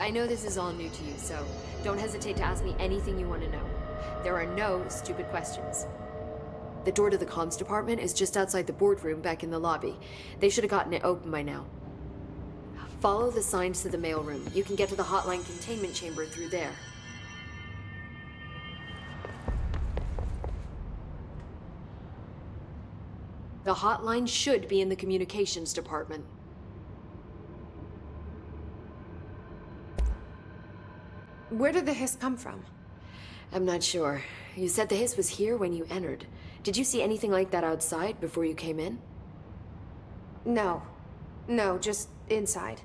I know this is all new to you, so don't hesitate to ask me anything you want to know. There are no stupid questions. The door to the comms department is just outside the boardroom back in the lobby. They should have gotten it open by now. Follow the signs to the mailroom. You can get to the hotline containment chamber through there. The hotline should be in the communications department. Where did the hiss come from? I'm not sure. You said the hiss was here when you entered. Did you see anything like that outside before you came in? No. No, just inside.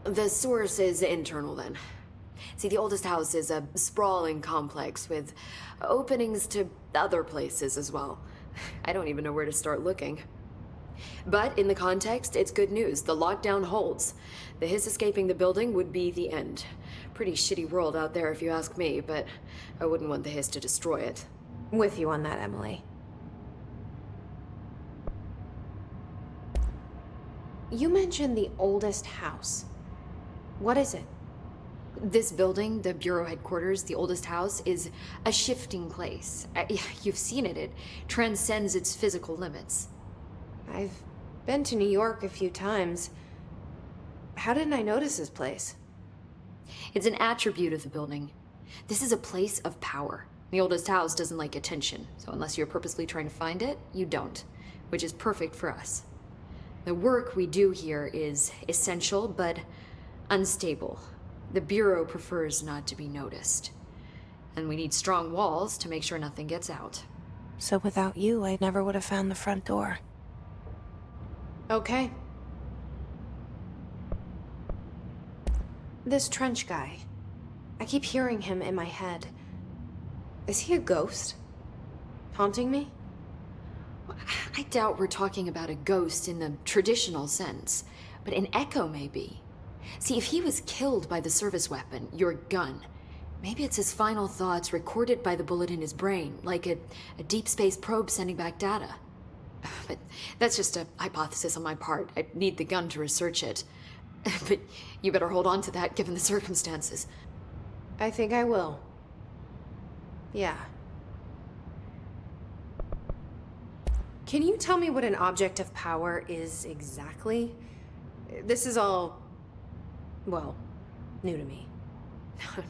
The source is internal, then. See, the oldest house is a sprawling complex with openings to other places as well. I don't even know where to start looking. But in the context, it's good news. The lockdown holds. The hiss escaping the building would be the end. Pretty shitty world out there if you ask me, but I wouldn't want the hiss to destroy it. With you on that, Emily. You mentioned the oldest house. What is it? This building, the Bureau headquarters, the oldest house, is a shifting place. You've seen it. It transcends its physical limits. I've been to New York a few times. How didn't I notice this place? It's an attribute of the building. This is a place of power. The oldest house doesn't like attention, so unless you're purposely trying to find it, you don't, which is perfect for us. The work we do here is essential, but unstable. The Bureau prefers not to be noticed. And we need strong walls to make sure nothing gets out. So without you, I never would have found the front door. Okay. This Trench guy. I keep hearing him in my head. Is he a ghost? Haunting me? I doubt we're talking about a ghost in the traditional sense, but an echo maybe. See, if he was killed by the service weapon, your gun, maybe it's his final thoughts recorded by the bullet in his brain, like a deep space probe sending back data. But that's just a hypothesis on my part. I'd need the gun to research it. But you better hold on to that given the circumstances. I think I will. Yeah. Can you tell me what an object of power is exactly? This is all, well, new to me.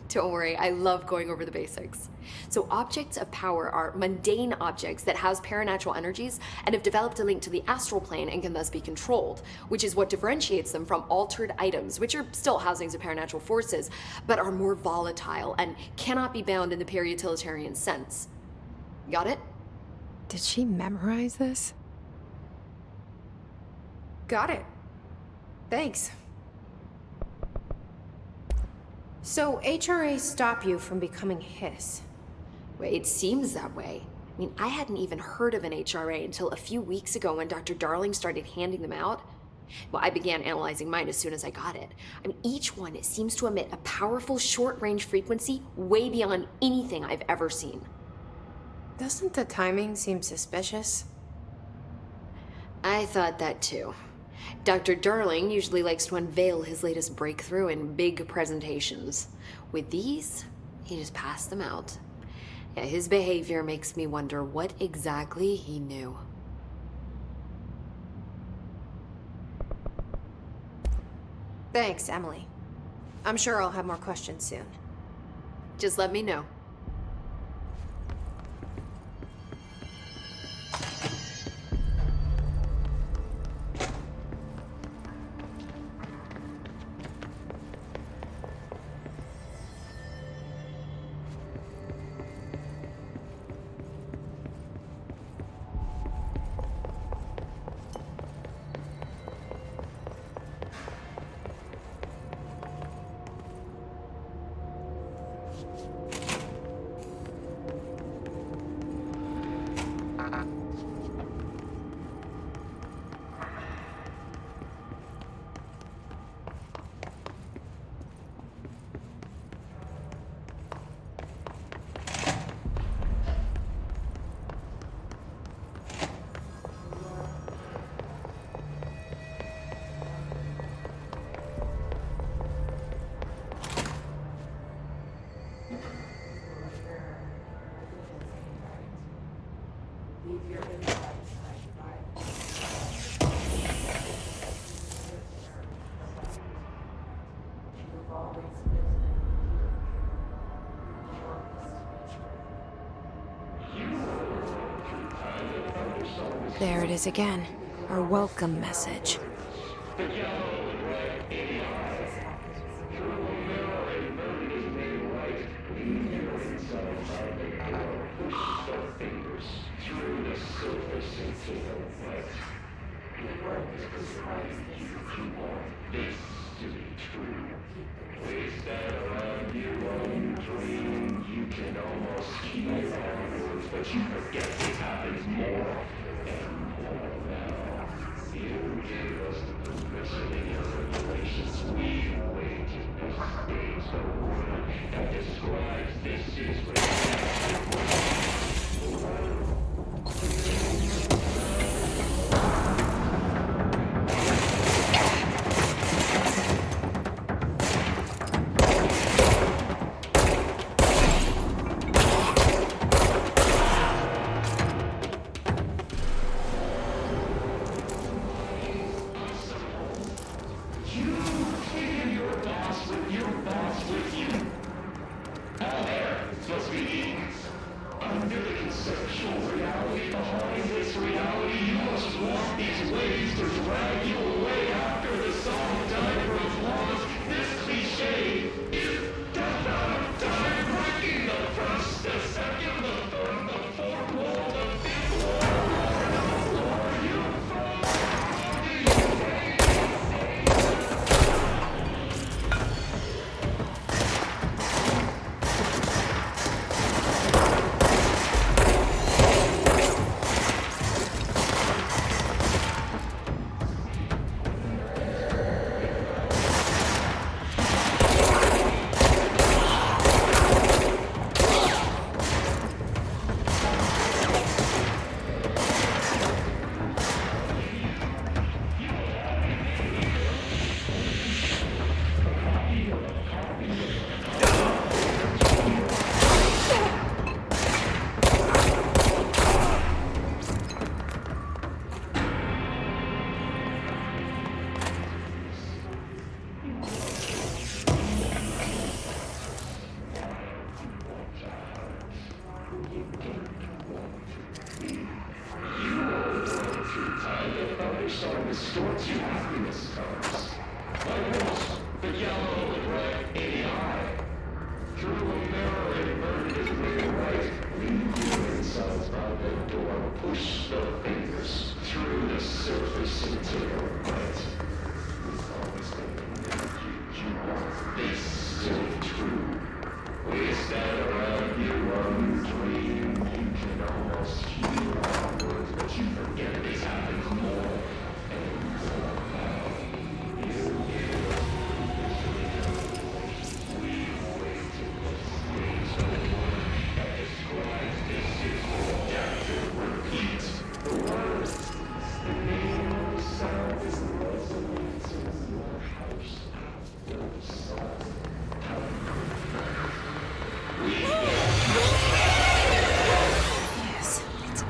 Don't worry, I love going over the basics. So objects of power are mundane objects that house paranatural energies and have developed a link to the astral plane and can thus be controlled, which is what differentiates them from altered items, which are still housings of paranatural forces, but are more volatile and cannot be bound in the peri-utilitarian sense. Got it? Did she memorize this? Got it. Thanks. So HRA stop you from becoming Hiss? Well, it seems that way. I mean, I hadn't even heard of an HRA until a few weeks ago when Dr. Darling started handing them out. Well, I began analyzing mine as soon as I got it. I mean, each one seems to emit a powerful short-range frequency way beyond anything I've ever seen. Doesn't the timing seem suspicious? I thought that too. Dr. Darling usually likes to unveil his latest breakthrough in big presentations. With these, he just passed them out. Yeah, his behavior makes me wonder what exactly he knew. Thanks, Emily. I'm sure I'll have more questions soon. Just let me know. There it is again. Our welcome message.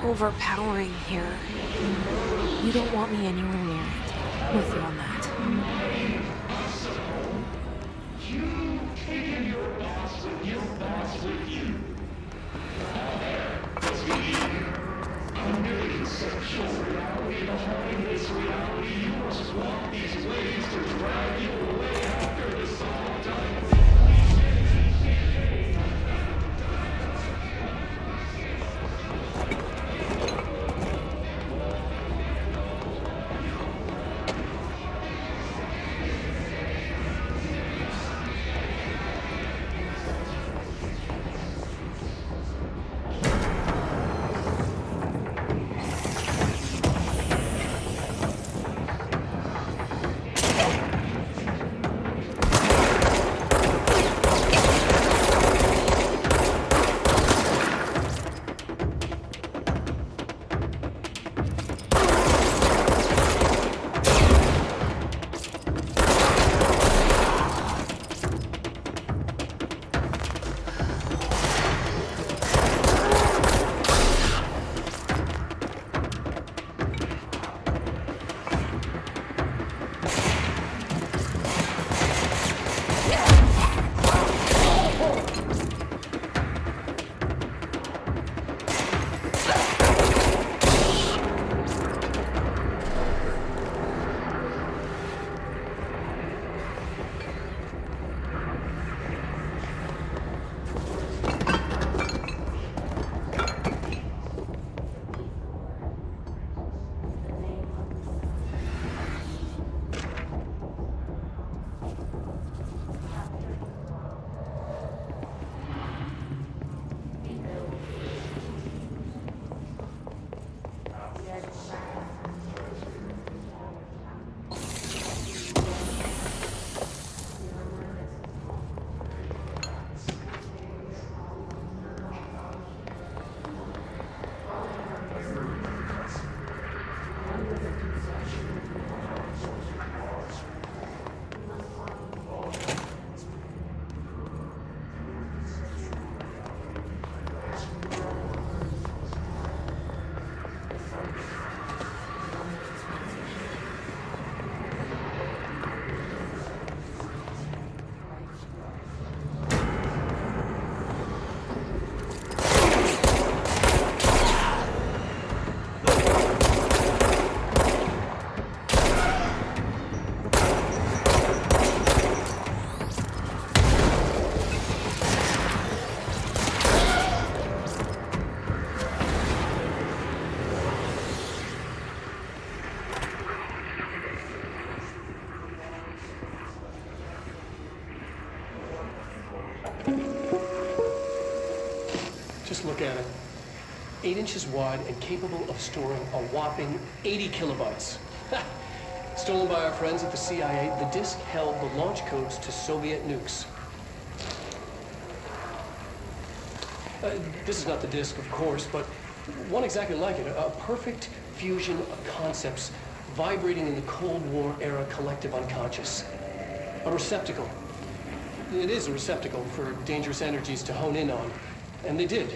Overpowering here. You don't want me anywhere near it. I'm with you on that. You've taken your boss with you. Let's begin. Under the conceptual reality behind this reality, you must walk these ways to drag you away after the song dies. Just look at it. 8 inches wide and capable of storing a whopping 80 kilobytes. Stolen by our friends at the CIA, the disk held the launch codes to Soviet nukes. This is not the disk, of course, but one exactly like it. A perfect fusion of concepts vibrating in the Cold War era collective unconscious. A receptacle. It is a receptacle for dangerous energies to hone in on. And they did.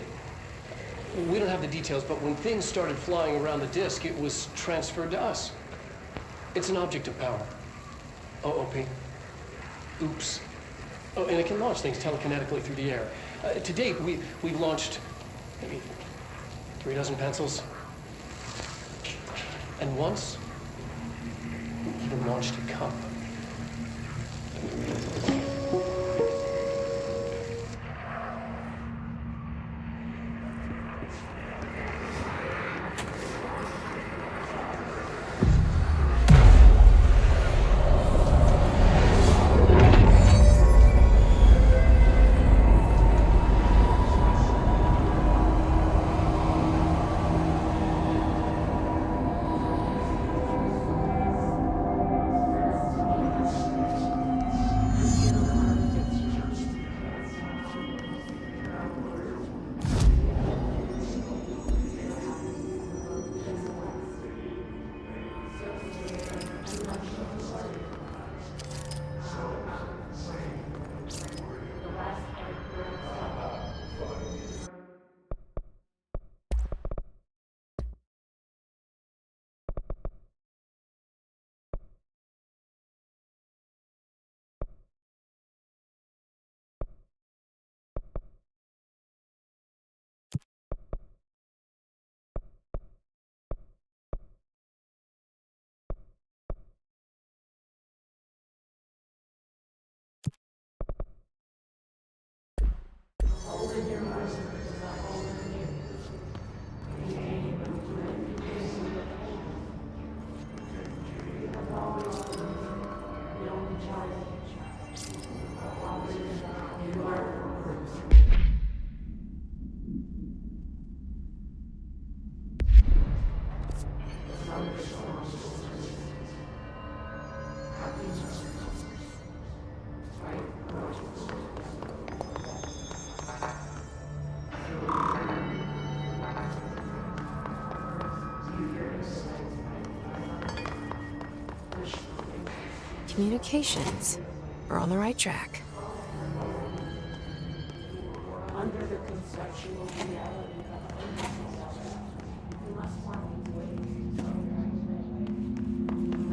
We don't have the details, but when things started flying around the disk, it was transferred to us. It's an object of power. OOP. Oops. Oh, and it can launch things telekinetically through the air. To date, we've launched maybe 3 dozen pencils. And once, we even launched a cup. Communications. We're on the right track. Under the conceptual reality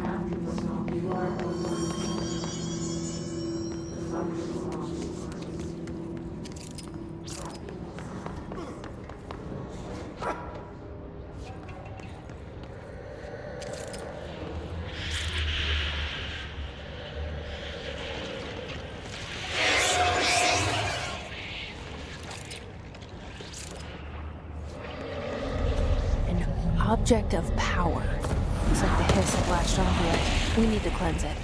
after the song, you are the Object of power. Looks like the hiss have latched onto it. We need to cleanse it.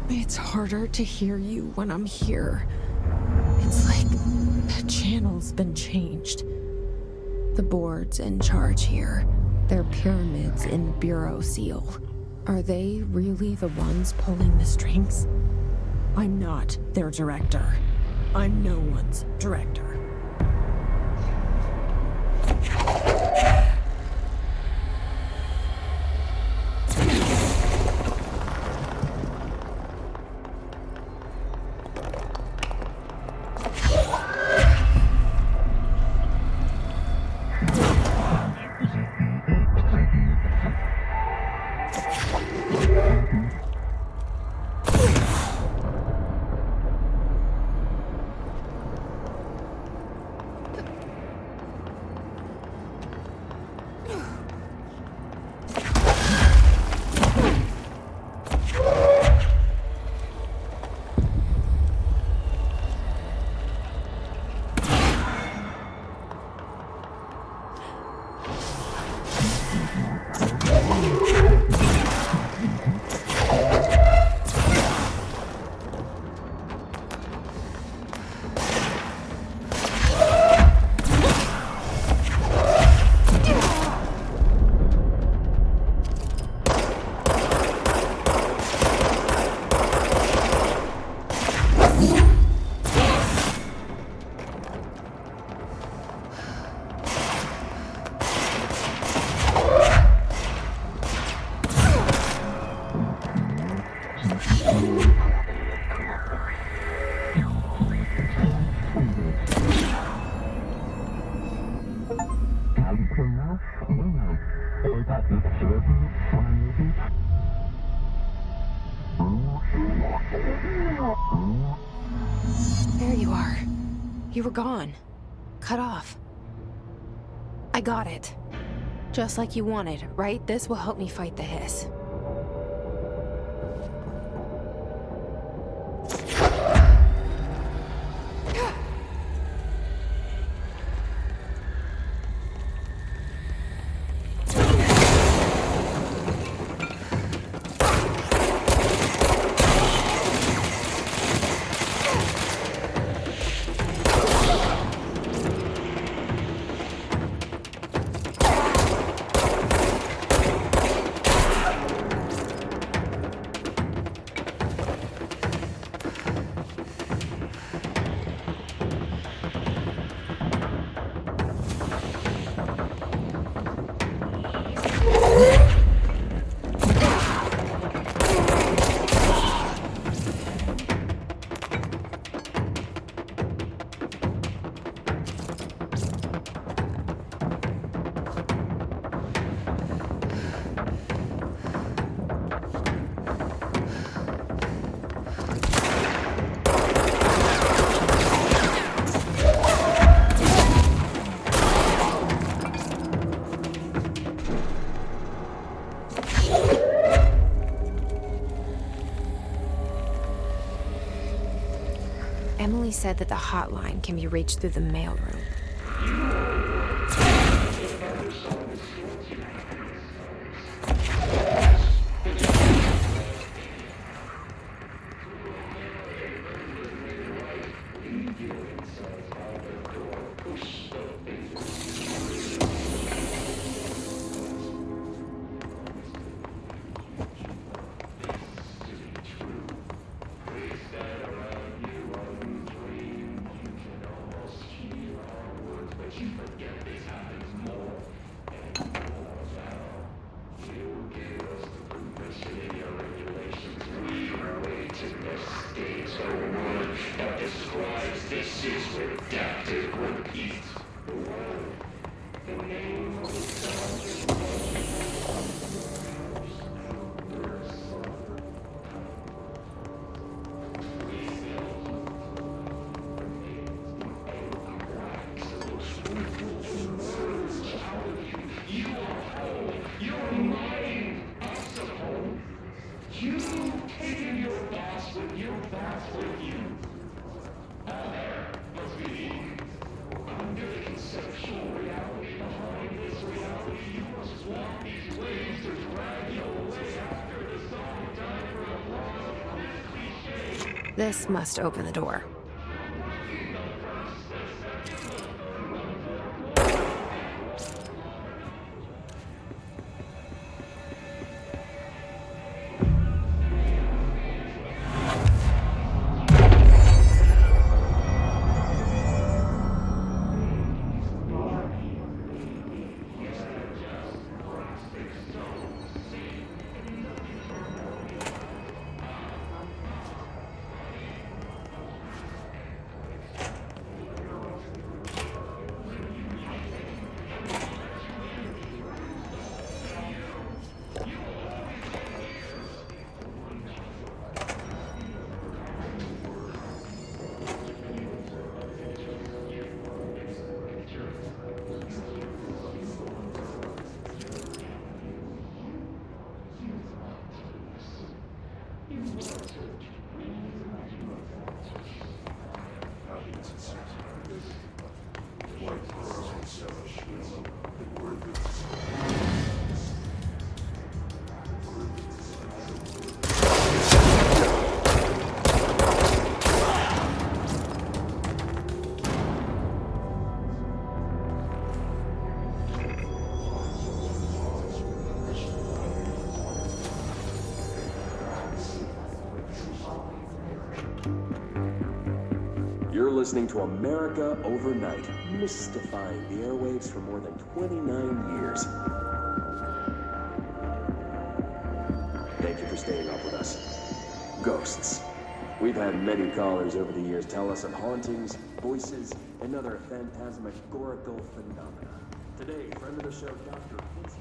It's harder to hear you when I'm here. It's like the channel's been changed. The board's in charge here. They're pyramids in the Bureau seal. Are they really the ones pulling the strings? I'm not their director. I'm no one's director. There you are. You were gone. Cut off. I got it. Just like you wanted, right? This will help me fight the hiss. Emily said that the hotline can be reached through the mailroom. But This must open the door. You're listening to America Overnight, mystifying the airwaves for more than 29 years. Thank you for staying up with us. Ghosts. We've had many callers over the years tell us of hauntings, voices, and other phantasmagorical phenomena. Today, friend of the show, Dr. Quincy.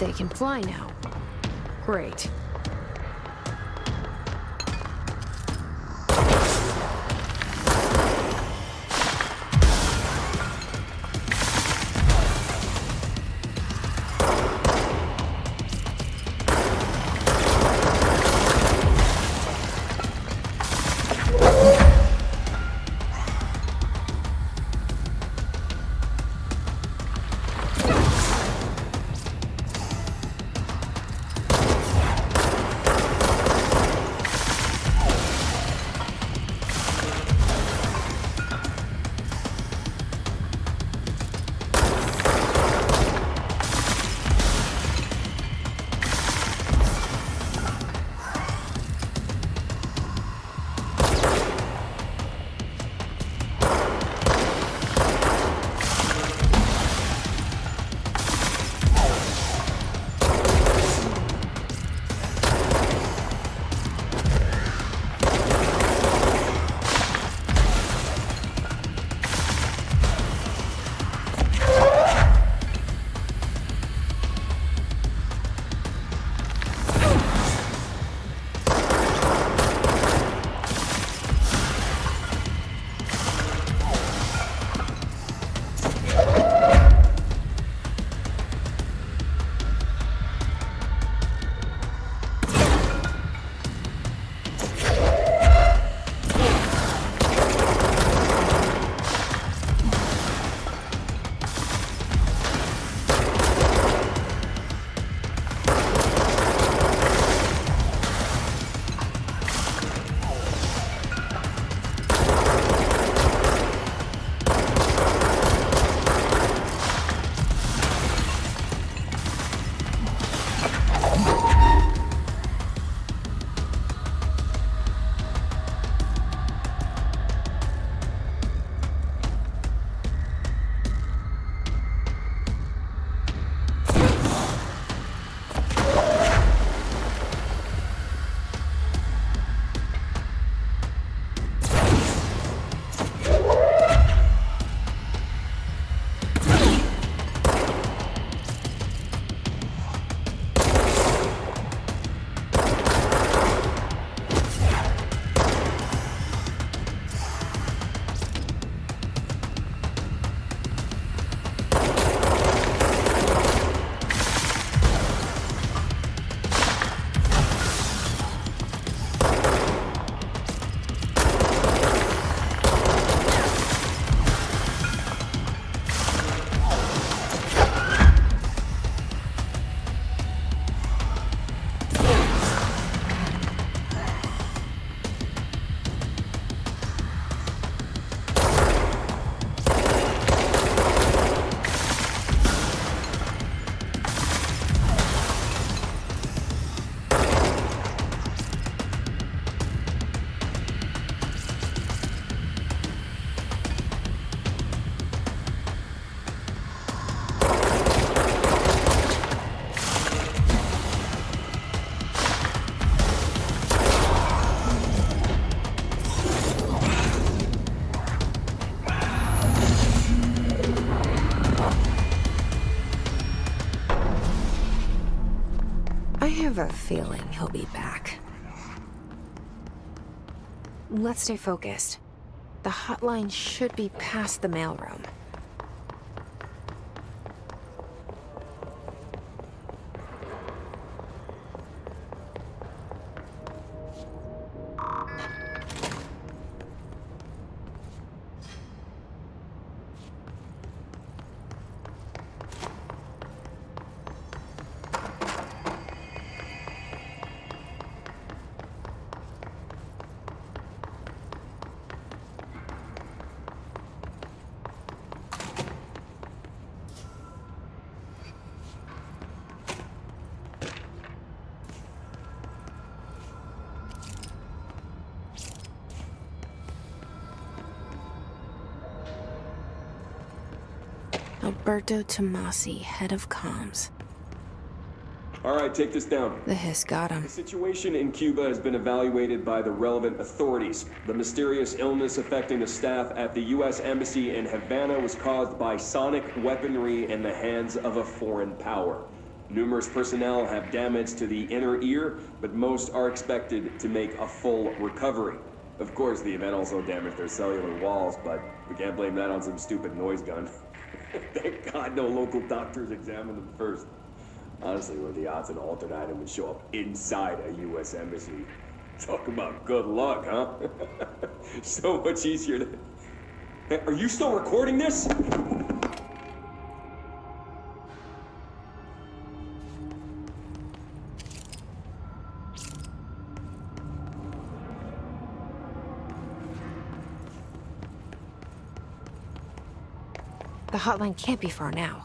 They can fly now. Great. have a feeling he'll be back. Let's stay focused. The hotline should be past the mailroom. Alberto Tomasi, head of comms. All right, take this down. The hiss got him. The situation in Cuba has been evaluated by the relevant authorities. The mysterious illness affecting the staff at the U.S. Embassy in Havana was caused by sonic weaponry in the hands of a foreign power. Numerous personnel have damage to the inner ear, but most are expected to make a full recovery. Of course, the event also damaged their cellular walls, but we can't blame that on some stupid noise gun. Thank God no local doctors examined them first. Honestly, what are the odds an altered item would show up inside a U.S. embassy? Talk about good luck, huh? So much easier to... Hey, are you still recording this? The hotline can't be far now.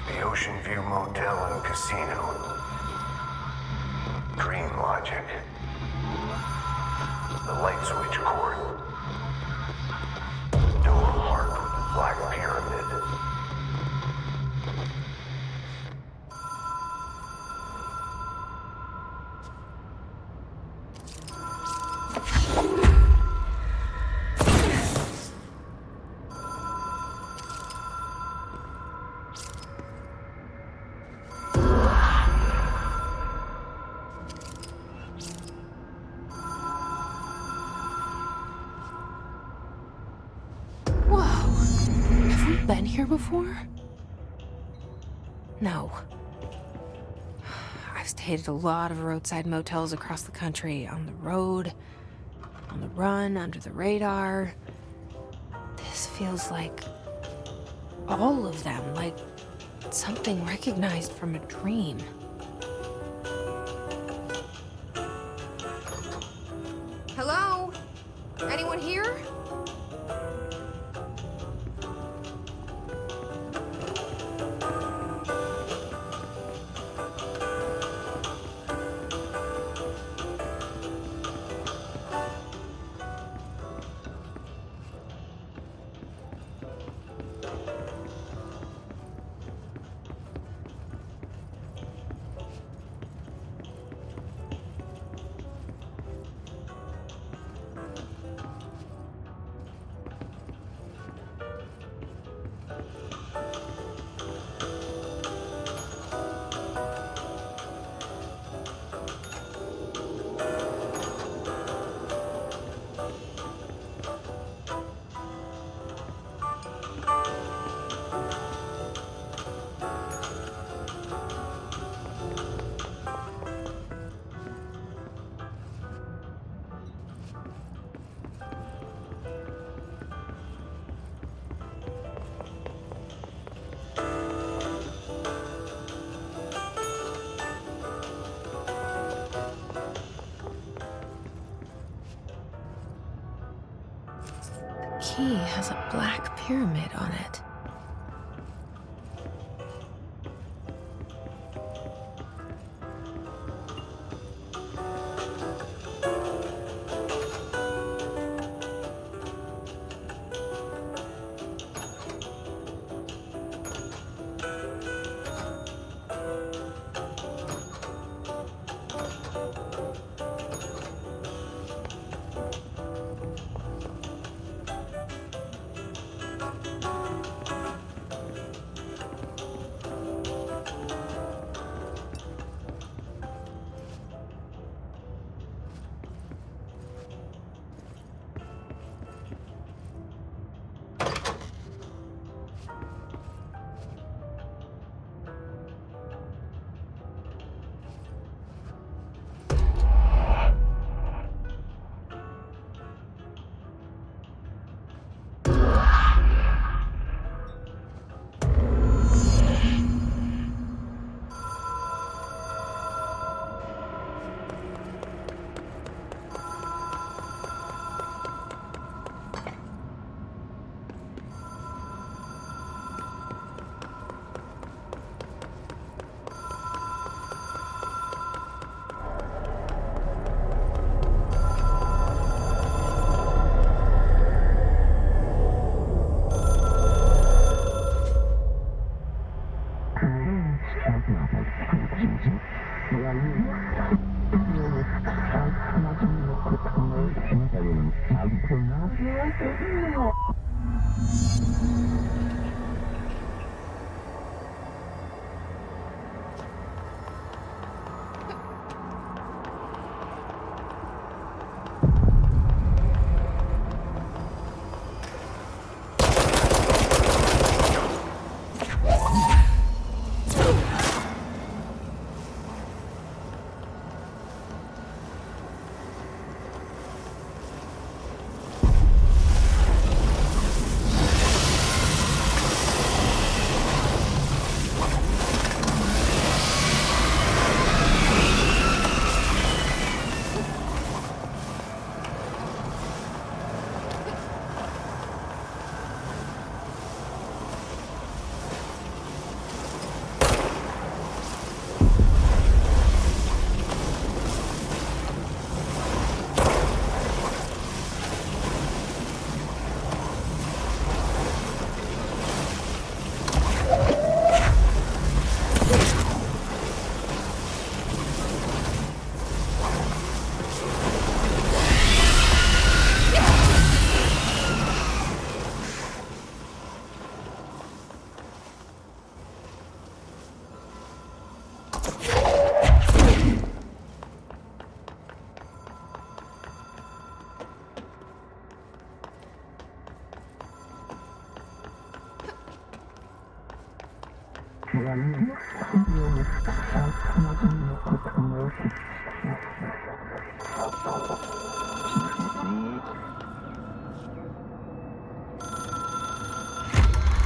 The Ocean View Motel and Casino. Dream logic. The light switch cord. Door heart with the black pyramid. Been here before? No. I've stayed at a lot of roadside motels across the country, on the road, on the run, under the radar. This feels like all of them, like something recognized from a dream. Hello? Anyone here? key has a black pyramid on it.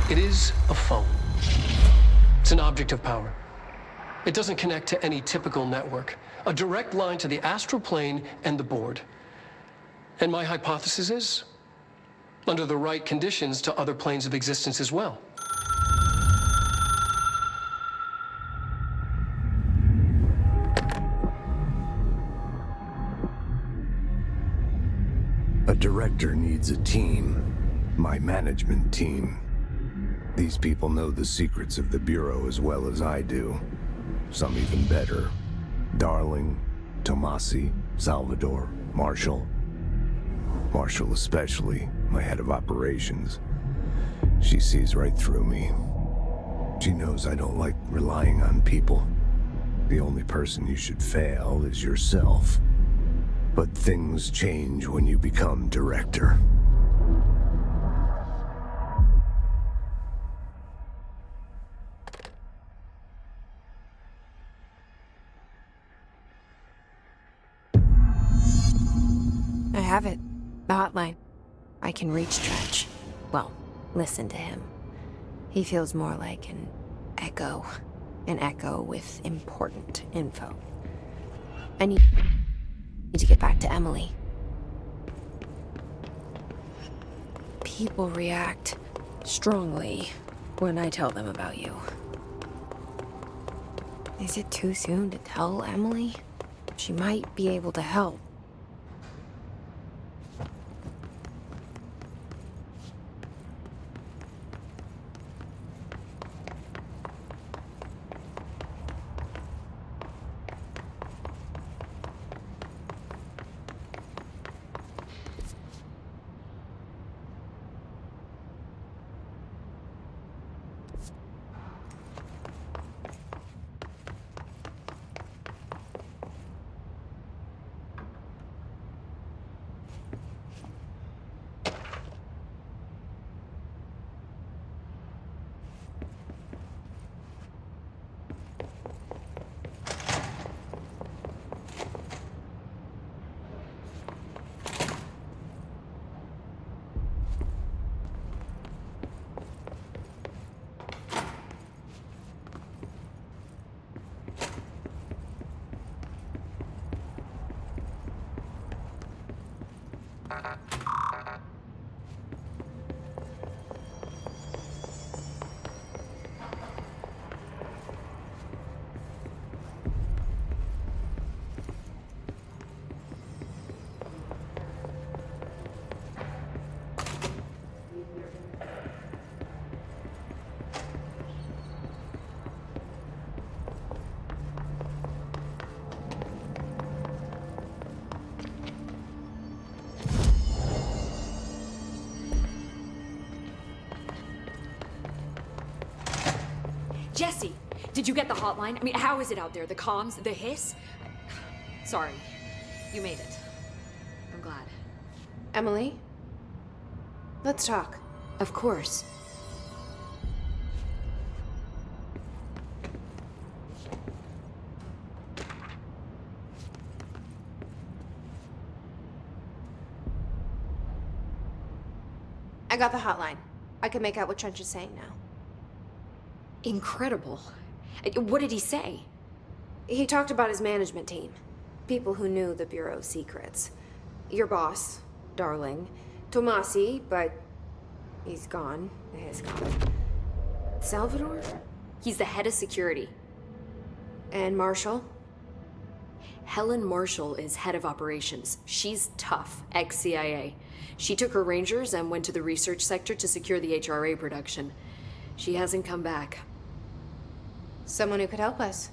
It is a phone. It's an object of power. It doesn't connect to any typical network. A direct line to the astral plane and the board. And my hypothesis is, under the right conditions, to other planes of existence as well. A director needs a team. My management team. These people know the secrets of the Bureau as well as I do. Some even better. Darling, Tomasi, Salvador, Marshall. Marshall especially, my head of operations. She sees right through me. She knows I don't like relying on people. The only person you should fail is yourself. But things change when you become director. I have it. The hotline. I can reach Tretch. Well, listen to him. He feels more like an echo. An echo with important info. I need to get back to Emily. people react strongly when I tell them about you. Is it too soon to tell Emily? She might be able to help. Jesse, did you get the hotline? I mean, how is it out there? The comms, the hiss? Sorry, you made it. I'm glad. Emily? Let's talk. Of course. I got the hotline. I can make out what Trench is saying now. Incredible. What did he say? He talked about his management team. People who knew the Bureau's secrets. Your boss, Darling. Tomasi, but he's gone. He's gone. Salvador? He's the head of security. And Marshall? Helen Marshall is head of operations. She's tough, ex-CIA. She took her Rangers and went to the research sector to secure the HRA production. She hasn't come back. Someone who could help us.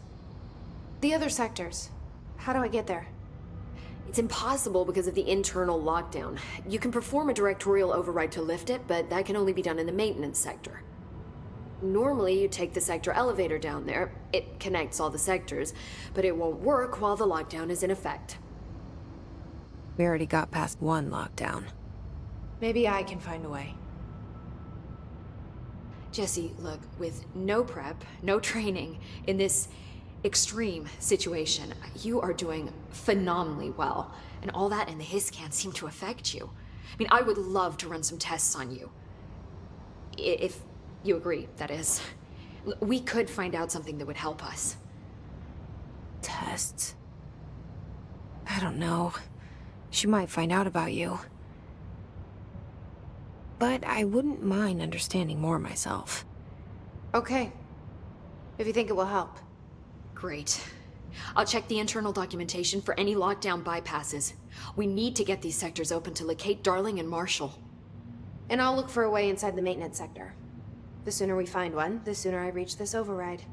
The other sectors. How do I get there? It's impossible because of the internal lockdown. You can perform a directorial override to lift it, but that can only be done in the maintenance sector. Normally, you take the sector elevator down there. It connects all the sectors, but it won't work while the lockdown is in effect. We already got past one lockdown. Maybe I can find a way. Jesse, look, with no prep, no training, in this extreme situation, you are doing phenomenally well. And all that and the hiss can't seem to affect you. I mean, I would love to run some tests on you. If you agree, that is. We could find out something that would help us. Tests? I don't know. She might find out about you. But I wouldn't mind understanding more myself. Okay. If you think it will help. Great. I'll check the internal documentation for any lockdown bypasses. We need to get these sectors open to locate Darling and Marshall. And I'll look for a way inside the maintenance sector. The sooner we find one, the sooner I reach this override.